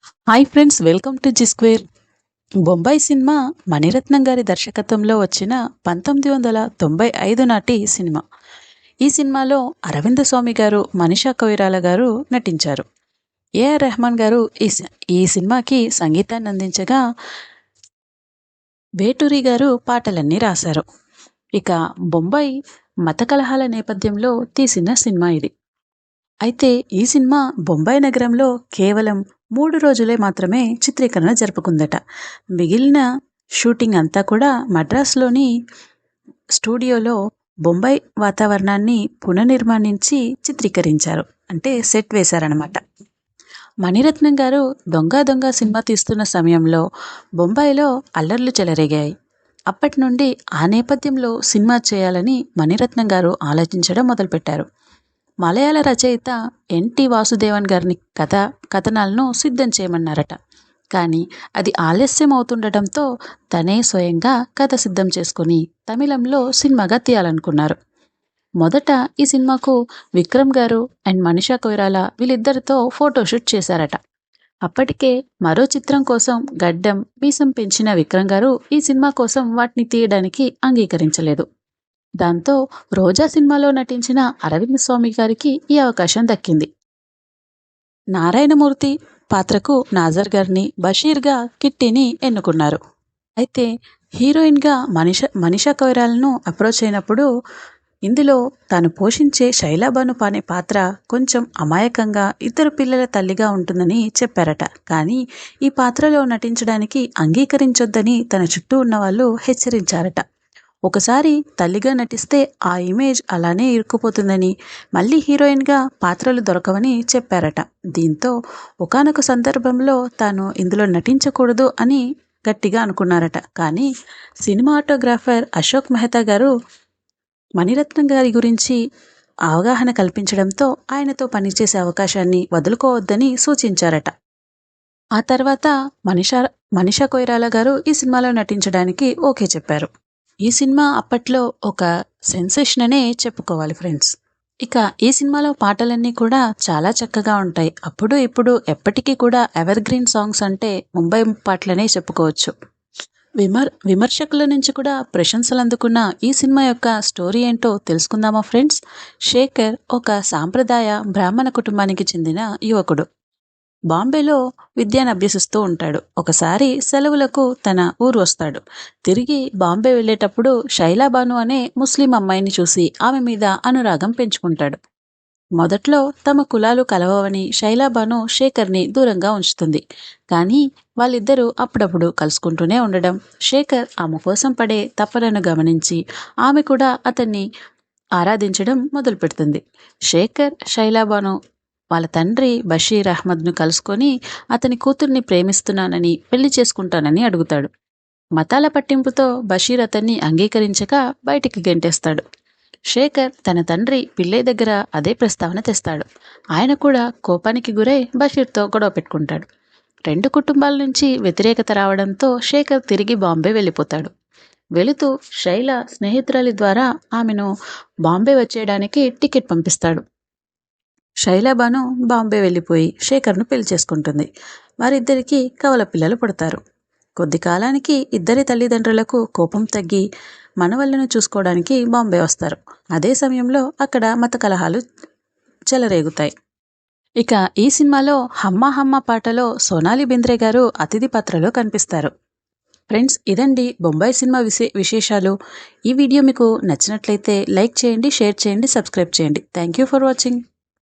Hi friends, welcome to G square. Bombay cinema Mani Ratnam గారి దర్శకత్వంలో వచ్చిన 1995 నాటి సినిమా. ఈ సినిమాలో అరవింద స్వామి గారు, మనీషా కొయిరాలా గారు నటించారు. ఏఆర్ రెహమాన్ గారు ఈ సినిమాకి సంగీతాన్ని అందించగా వేటూరి గారు పాటలన్నీ రాశారు. ఇక బొంబాయి మత కలహాల నేపథ్యంలో తీసిన సినిమా ఇది. అయితే ఈ సినిమా బొంబాయి నగరంలో కేవలం 3 రోజులే మాత్రమే చిత్రీకరణ జరుపుకుందట. మిగిలిన షూటింగ్ అంతా కూడా మద్రాసులోని స్టూడియోలో బొంబాయి వాతావరణాన్ని పునర్నిర్మాణించి చిత్రీకరించారు. అంటే సెట్ వేశారనమాట. మణిరత్నం గారు దొంగ దొంగ సినిమా తీస్తున్న సమయంలో బొంబాయిలో అల్లర్లు చెలరేగాయి. అప్పటి నుండి ఆ నేపథ్యంలో సినిమా చేయాలని మణిరత్నం గారు ఆలోచించడం మొదలుపెట్టారు. మలయాళ రచయిత ఎన్టీ వాసుదేవన్ గారిని కథనాలను సిద్ధం చేయమన్నారట. కానీ అది ఆలస్యం అవుతుండటంతో తనే స్వయంగా కథ సిద్ధం చేసుకుని తమిళంలో సినిమాగా తీయాలనుకున్నారు. మొదట ఈ సినిమాకు విక్రమ్ గారు అండ్ మనీషా కొయిరాలా వీళ్ళిద్దరితో ఫోటోషూట్ చేశారట. అప్పటికే మరో చిత్రం కోసం గడ్డం మీసం పెంచిన విక్రమ్ గారు ఈ సినిమా కోసం వాటిని తీయడానికి అంగీకరించలేదు. దాంతో రోజా సినిమాలో నటించిన అరవింద్ స్వామి గారికి ఈ అవకాశం దక్కింది. నారాయణమూర్తి పాత్రకు నాజర్ గారిని, బషీర్గా కిట్టిని ఎన్నుకున్నారు. అయితే హీరోయిన్గా మనీషా కొయిరాలను అప్రోచ్ అయినప్పుడు ఇందులో తాను పోషించే శైలాబాను అనే పాత్ర కొంచెం అమాయకంగా 2 పిల్లల తల్లిగా ఉంటుందని చెప్పారట. కానీ ఈ పాత్రలో నటించడానికి అంగీకరించొద్దని తన చుట్టూ ఉన్న వాళ్ళు హెచ్చరించారట. ఒకసారి తల్లిగా నటిస్తే ఆ ఇమేజ్ అలానే ఇరుక్కుపోతుందని, మళ్ళీ హీరోయిన్గా పాత్రలు దొరకవని చెప్పారట. దీంతో ఒకానొక సందర్భంలో తాను ఇందులో నటించకూడదు అని గట్టిగా అనుకున్నారట. కానీ సినిమాటోగ్రాఫర్ అశోక్ మెహతా గారు మణిరత్నం గారి గురించి అవగాహన కల్పించడంతో ఆయనతో పనిచేసే అవకాశాన్ని వదులుకోవద్దని సూచించారట. ఆ తర్వాత మనీషా కొయిరాలా గారు ఈ సినిమాలో నటించడానికి ఓకే చెప్పారు. ఈ సినిమా అప్పట్లో ఒక సెన్సేషన్ అనే చెప్పుకోవాలి ఫ్రెండ్స్. ఇక ఈ సినిమాలో పాటలన్నీ కూడా చాలా చక్కగా ఉంటాయి. అప్పుడు ఇప్పుడు ఎప్పటికీ కూడా ఎవర్ గ్రీన్ సాంగ్స్ అంటే ముంబై పాటలనే చెప్పుకోవచ్చు. విమర్శకుల నుంచి కూడా ప్రశంసలు అందుకున్న ఈ సినిమా యొక్క స్టోరీ ఏంటో తెలుసుకుందామా ఫ్రెండ్స్. శేఖర్ ఒక సాంప్రదాయ బ్రాహ్మణ కుటుంబానికి చెందిన యువకుడు. బాంబేలో విద్యను అభ్యసిస్తూ ఉంటాడు. ఒకసారి సెలవులకు తన ఊరు వస్తాడు. తిరిగి బాంబే వెళ్ళేటప్పుడు శైలాబాను అనే ముస్లిం అమ్మాయిని చూసి ఆమె మీద అనురాగం పెంచుకుంటాడు. మొదట్లో తమ కులాలు కలవవని శైలాబాను శేఖర్ని దూరంగా ఉంచుతుంది. కానీ వాళ్ళిద్దరూ అప్పుడప్పుడు కలుసుకుంటూనే ఉండడం, శేఖర్ ఆమె కోసం పడే తపనను గమనించి ఆమె కూడా అతన్ని ఆరాధించడం మొదలు పెడుతుంది. శేఖర్ శైలాబాను వాళ్ళ తండ్రి బషీర్ అహ్మద్ను కలుసుకొని అతని కూతుర్ని ప్రేమిస్తున్నానని, పెళ్లి చేసుకుంటానని అడుగుతాడు. మతాల పట్టింపుతో బషీర్ అతన్ని అంగీకరించక బయటికి గెంటేస్తాడు. శేఖర్ తన తండ్రి పిల్లయ్య దగ్గర అదే ప్రస్తావన తెస్తాడు. ఆయన కూడా కోపానికి గురై బషీర్తో గొడవ పెట్టుకుంటాడు. 2 కుటుంబాల నుంచి వ్యతిరేకత రావడంతో శేఖర్ తిరిగి బాంబే వెళ్ళిపోతాడు. వెళుతూ శైల స్నేహితురాలి ద్వారా ఆమెను బాంబే వచ్చేయడానికి టికెట్ పంపిస్తాడు. శైలాబాను బాంబే వెళ్ళిపోయి శేఖర్ను పెళ్లి చేసుకుంటుంది. వారిద్దరికీ కవల పిల్లలు పుడతారు. కొద్ది కాలానికి ఇద్దరి తల్లిదండ్రులకు కోపం తగ్గి మనవళ్లను చూసుకోవడానికి బాంబే వస్తారు. అదే సమయంలో అక్కడ మత కలహాలు చెలరేగుతాయి. ఇక ఈ సినిమాలో హమ్మా హమ్మా పాటలో సోనాలి బెంద్రే గారు అతిథి పాత్రలో కనిపిస్తారు. ఫ్రెండ్స్, ఇదండి బొంబాయి సినిమా విశేషాలు. ఈ వీడియో మీకు నచ్చినట్లయితే లైక్ చేయండి, షేర్ చేయండి, సబ్స్క్రైబ్ చేయండి. Thank you for watching.